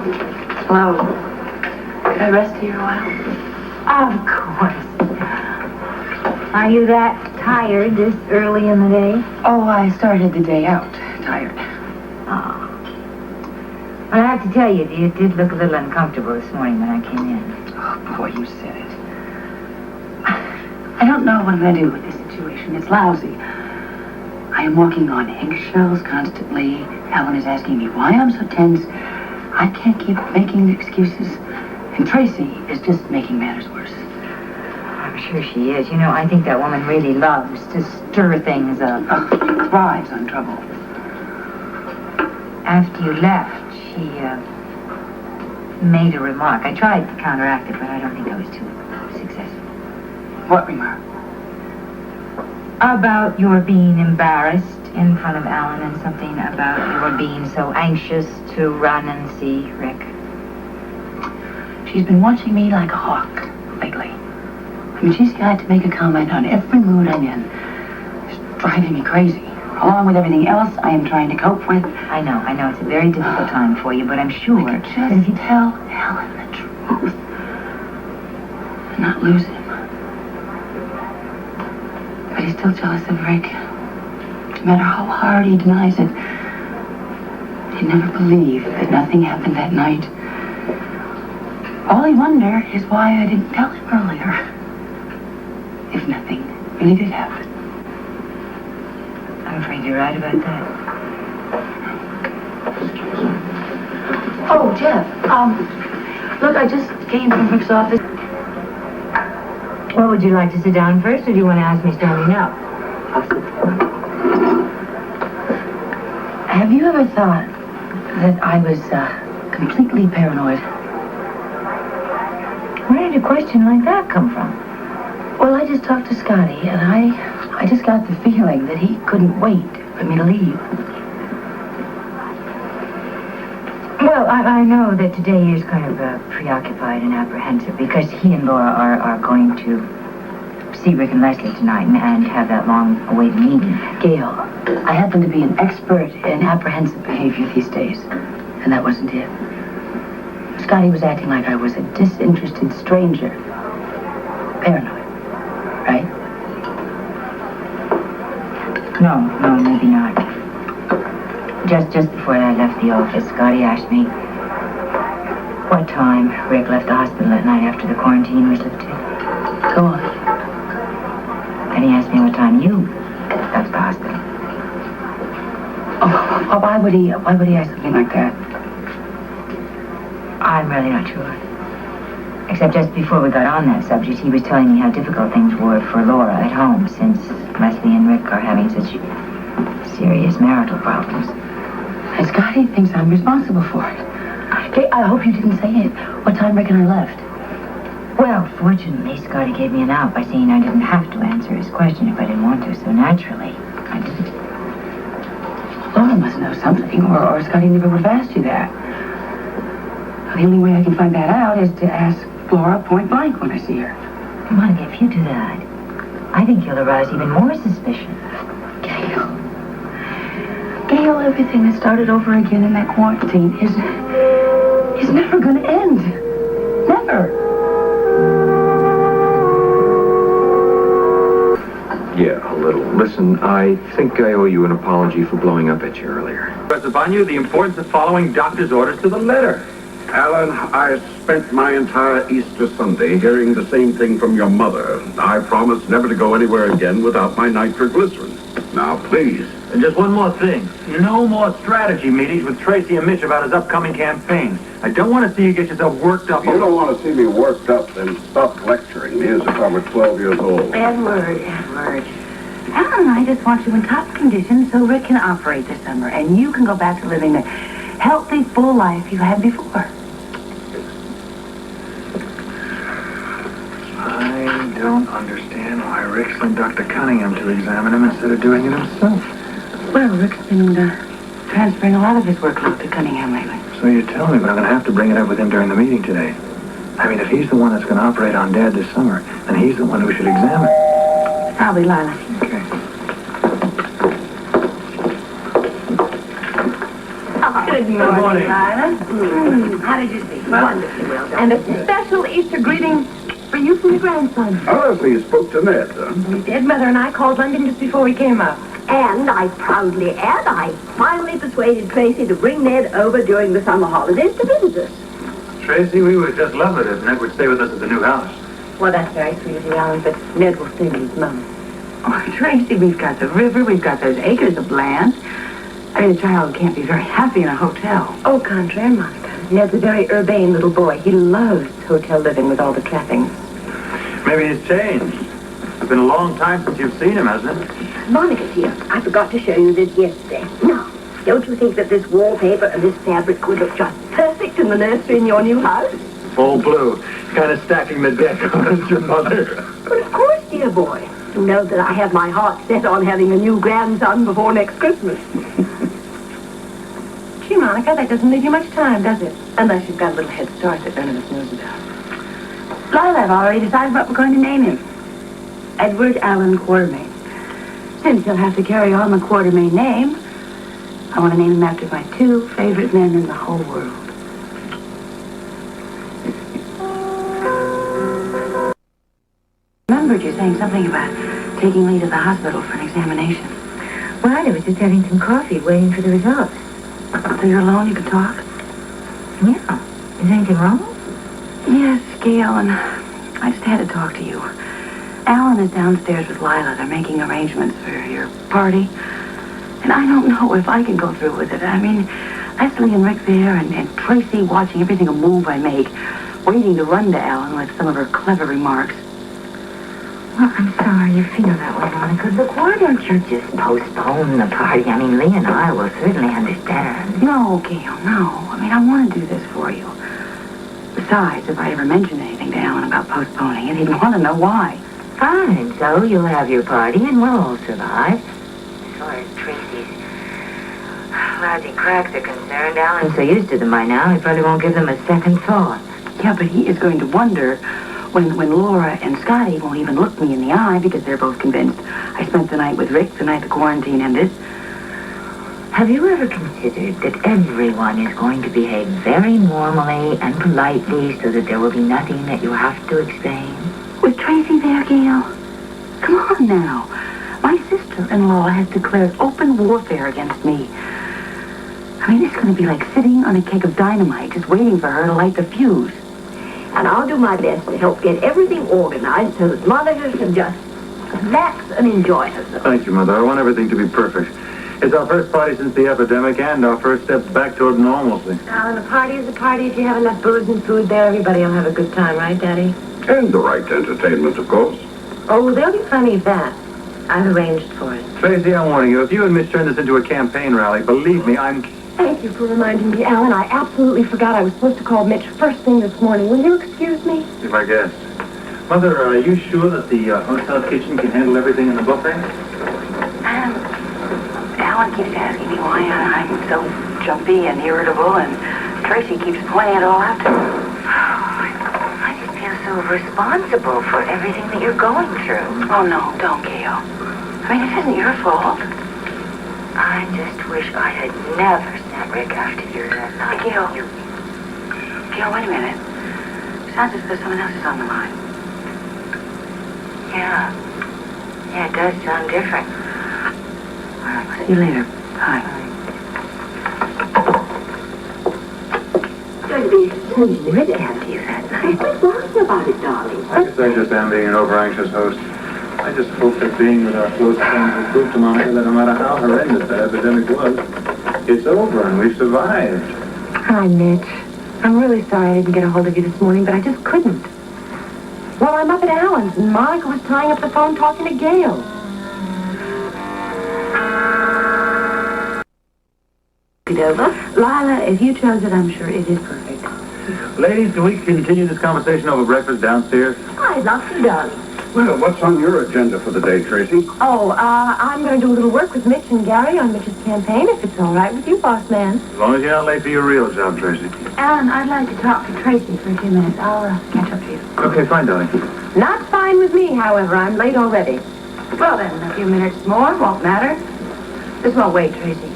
Hello. Could I rest here a while? Of course. Are you that tired this early in the day? Oh, I started the day out tired. Oh. Well, I have to tell you, you did look a little uncomfortable this morning when I came in. Oh, boy, you said it. I don't know what I'm going to do with this situation. It's lousy. I am walking on eggshells constantly. Helen is asking me why I'm so tense. I can't keep making excuses. And Tracy is just making matters worse. I'm sure she is. You know, I think that woman really loves to stir things up. She thrives on trouble. After you left, she made a remark. I tried to counteract it, but I don't think I was too successful. What remark? About your being embarrassed in front of Alan and something about your being so anxious to run and see Rick. She's been watching me like a hawk lately. I mean, she's got to make a comment on every mood I'm in. It's driving me crazy. Along with everything else I am trying to cope with. I know it's a very difficult time for you, but I'm sure I could just tell Helen the truth and not lose him. But he's still jealous of Rick. No matter how hard he denies it, he'd never believe that nothing happened that night. All he wonder is why I didn't tell him earlier. If nothing really did happen. I'm afraid you're right about that. Oh, Jeff, look, I just came from Rick's office. Well, would you like to sit down first, or do you want to ask me standing up? I'll sit down. Have you ever thought that I was, completely paranoid? Where did a question like that come from? Well, I just talked to Scotty, and I just got the feeling that he couldn't wait for me to leave. Well, I know that today is kind of preoccupied and apprehensive because he and Laura are going to see Rick and Leslie tonight and have that long-awaited meeting. Gail, I happen to be an expert in apprehensive behavior these days, and that wasn't it. Scotty was acting like I was a disinterested stranger. Paranoid, right? No, maybe not. Just before I left the office, Scotty asked me what time Rick left the hospital that night after the quarantine was lifted. Go on. And he asked me what time you left the hospital. Oh, why would he ask something like that? I'm really not sure. Except just before we got on that subject, he was telling me how difficult things were for Laura at home since Leslie and Rick are having such serious marital problems. And Scotty thinks I'm responsible for it. Okay, I hope you didn't say it. What time Rick and I left? Well, fortunately, Scotty gave me an out by saying I didn't have to answer his question if I didn't want to, so naturally, I didn't. Laura must know something, or Scotty never would have asked you that. The only way I can find that out is to ask Laura point blank when I see her. Monica, if you do that, I think you'll arouse even more suspicion. Gail, everything that started over again in that quarantine is never going to end. Never. Yeah, a little. Listen, I think I owe you an apology for blowing up at you earlier. Impress upon you the importance of following doctor's orders to the letter. Alan, I spent my entire Easter Sunday hearing the same thing from your mother. I promised never to go anywhere again without my nitroglycerin. Now, please. And just one more thing. No more strategy meetings with Tracy and Mitch about his upcoming campaign. I don't want to see you get yourself worked up. If you don't want to see me worked up, then stop lecturing me as if I were 12 years old. Edward. Alan and I just want you in top condition so Rick can operate this summer, and you can go back to living the healthy, full life you had before. I don't understand why Rick sent Dr. Cunningham to examine him instead of doing it himself. Well, Rick's been transferring a lot of his workload to Cunningham lately. So you tell me, but I'm going to have to bring it up with him during the meeting today. I mean, if he's the one that's going to operate on Dad this summer, then he's the one who should examine. Probably Lila. Okay. Oh, good Good morning. Lila. How did you see? Wonderfully well done. And a special Easter greeting for you from your grandson. Oh, so you spoke to Ned, huh? We did. Mother and I called London just before we came up. And I proudly add, I finally persuaded Tracy to bring Ned over during the summer holidays to visit us. Tracy, we would just love it if Ned would stay with us at the new house. Well, that's very sweet of you, Alan, but Ned will stay with his mom. Oh, Tracy, we've got the river, we've got those acres of land. I mean, a child can't be very happy in a hotel. Au contraire, Monica. Ned's a very urbane little boy. He loves hotel living with all the trappings. Maybe he's changed. It's been a long time since you've seen him, hasn't it? Monica's here. I forgot to show you this yesterday. Now, don't you think that this wallpaper and this fabric would look just perfect in the nursery in your new house? All blue. Kind of stacking the deck on your mother. But of course, dear boy. You know that I have my heart set on having a new grandson before next Christmas. Gee, Monica, that doesn't leave you much time, does it? Unless you've got a little head start that none of us knows about. Lila, I've already decided what we're going to name him. Edward Allen Quartermain. Since he'll have to carry on the Quartermain name, I want to name him after my two favorite men in the whole world. Remembered you saying something about taking Lee to the hospital for an examination. Well, I was just having some coffee, waiting for the results. So you're alone, you can talk? Yeah. Is anything wrong? Yes, Gail, and I just had to talk to you. Alan is downstairs with Lila. They're making arrangements for your party. And I don't know if I can go through with it. I mean, Leslie and Rick there, and Tracy watching every single move I make, waiting to run to Alan with some of her clever remarks. Well, I'm sorry you feel that way, Monica. Look, why don't you just postpone the party? I mean, Lee and I will certainly understand. No, Gail, no. I mean, I want to do this for you. Besides, if I ever mentioned anything to Alan about postponing it, he'd want to know why. Fine, so you'll have your party and we'll all survive. As far as Tracy's lousy cracks are concerned, Alan's so used to them by now, he probably won't give them a second thought. Yeah, but he is going to wonder when Laura and Scotty won't even look me in the eye because they're both convinced I spent the night with Rick the night the quarantine ended. Have you ever considered that everyone is going to behave very normally and politely so that there will be nothing that you have to explain? With Tracy there, Gail? Come on now. My sister-in-law has declared open warfare against me. I mean, it's going to be like sitting on a keg of dynamite just waiting for her to light the fuse. And I'll do my best to help get everything organized so that Monica can just relax and enjoy herself. Thank you, Mother. I want everything to be perfect. It's our first party since the epidemic and our first step back toward normalcy. Alan, a party is a party. If you have enough booze and food there, everybody will have a good time, right, Daddy? And the right entertainment, of course. Oh, there'll be plenty of that. I've arranged for it. Tracy, I'm warning you, if you and Mitch turn this into a campaign rally, believe me, I'm... Thank you for reminding me, Alan. I absolutely forgot I was supposed to call Mitch first thing this morning. Will you excuse me? If I guess. Mother, are you sure that the hotel kitchen can handle everything in the buffet? Alan keeps asking me why I'm so jumpy and irritable, and Tracy keeps pointing it all out to me. I just feel so responsible for everything that you're going through. Oh, no, don't, Gail. I mean, it isn't your fault. I just wish I had never sent Rick after you that night. Gail, wait a minute. Sounds as though someone else is on the line. Yeah. Yeah, it does sound different. See you later. Bye. It's going to be so good to have you that night. What's wrong about it, darling? I guess I just am being an over-anxious host. I just hope that being with our close friends will prove to Monica that no matter how horrendous that epidemic was, it's over and we've survived. Hi, Mitch. I'm really sorry I didn't get a hold of you this morning, but I just couldn't. Well, I'm up at Alan's, and Monica was tying up the phone talking to Gail. Over. Lila, if you chose it, I'm sure it is perfect. Ladies, can we continue this conversation over breakfast downstairs? I'd love to, darling. Well, what's on your agenda for the day, Tracy? Oh, I'm going to do a little work with Mitch and Gary on Mitch's campaign, if it's all right with you, boss man. As long as you're not late for your real job, Tracy. Alan, I'd like to talk to Tracy for a few minutes. I'll catch up to you. Okay, fine, darling. Not fine with me, however. I'm late already. Well, then, a few minutes more won't matter. This won't wait, Tracy.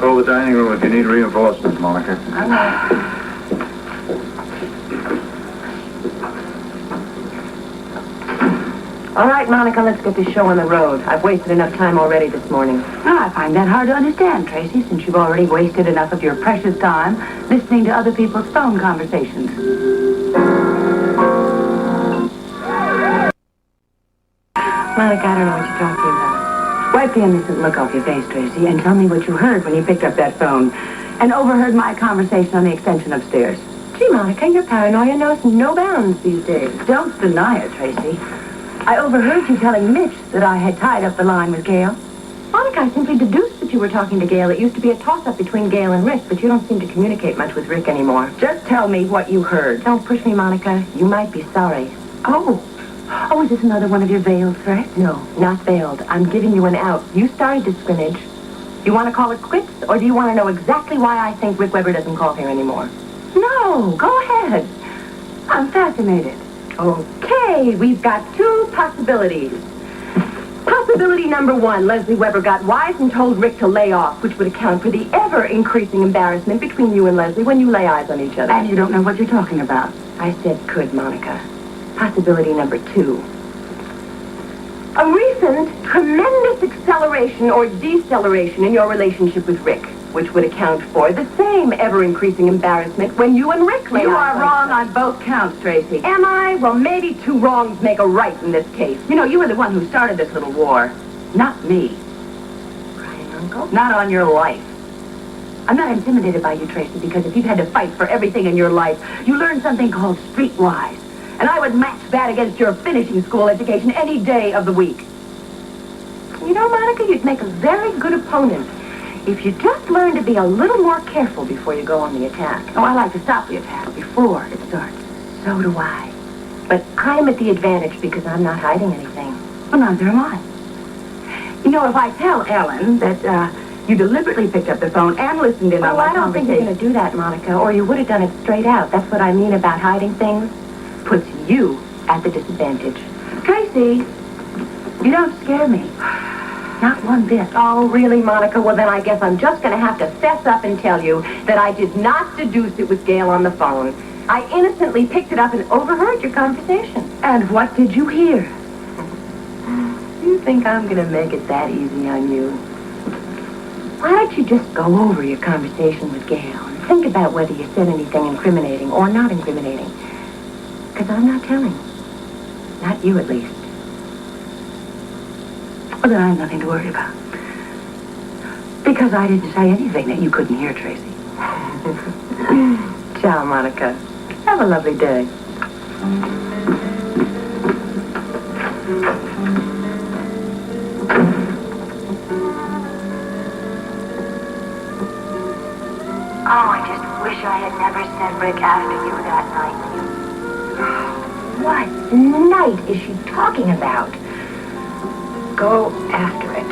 call the dining room if you need reinforcements, Monica. All right. All right, Monica, let's get this show on the road. I've wasted enough time already this morning. Well, I find that hard to understand, Tracy, since you've already wasted enough of your precious time listening to other people's phone conversations. Monica, I don't know what you're talking about. Wipe the innocent look off your face, Tracy, and tell me what you heard when you picked up that phone and overheard my conversation on the extension upstairs. Gee, Monica, your paranoia knows no bounds these days. Don't deny it, Tracy. I overheard you telling Mitch that I had tied up the line with Gail. Monica, I simply deduced that you were talking to Gail. It used to be a toss-up between Gail and Rick, but you don't seem to communicate much with Rick anymore. Just tell me what you heard. Don't push me, Monica. You might be sorry. Oh, is this another one of your veiled threats? No, not veiled. I'm giving you an out. You started this scrimmage. You want to call it quits, or do you want to know exactly why I think Rick Weber doesn't call here anymore? No, go ahead. I'm fascinated. Okay, we've got two possibilities. Possibility number one, Leslie Weber got wise and told Rick to lay off, which would account for the ever-increasing embarrassment between you and Leslie when you lay eyes on each other. And you don't know what you're talking about. I said could, Monica. Possibility number two. A recent tremendous acceleration or deceleration in your relationship with Rick, which would account for the same ever-increasing embarrassment when you and Rick lay You eyes are on wrong each other. on both counts, Tracy. Am I? Well, maybe two wrongs make a right in this case. You know, you were the one who started this little war. Not me. Right, Uncle? Not on your life. I'm not intimidated by you, Tracy, because if you've had to fight for everything in your life, you learned something called streetwise. And I would match that against your finishing school education any day of the week. You know, Monica, you'd make a very good opponent if you just learned to be a little more careful before you go on the attack. Oh, I like to stop the attack before it starts. So do I. But I'm at the advantage because I'm not hiding anything. Well, neither am I. You know, if I tell Ellen that you deliberately picked up the phone and listened in on my I don't think you're going to do that, Monica, or you would have done it straight out. That's what I mean about hiding things. Puts you at the disadvantage. Tracy, you don't scare me. Not one bit. Oh, really, Monica? Well, then I guess I'm just going to have to fess up and tell you that I did not deduce it with Gail on the phone. I innocently picked it up and overheard your conversation. And what did you hear? You think I'm going to make it that easy on you? Why don't you just go over your conversation with Gail and think about whether you said anything incriminating or not incriminating? Because I'm not telling. Not you, at least. Well, then I have nothing to worry about. Because I didn't say anything that you couldn't hear, Tracy. Ciao, Monica. Have a lovely day. Oh, I just wish I had never sent Rick after you that night. What night is she talking about? Go after it.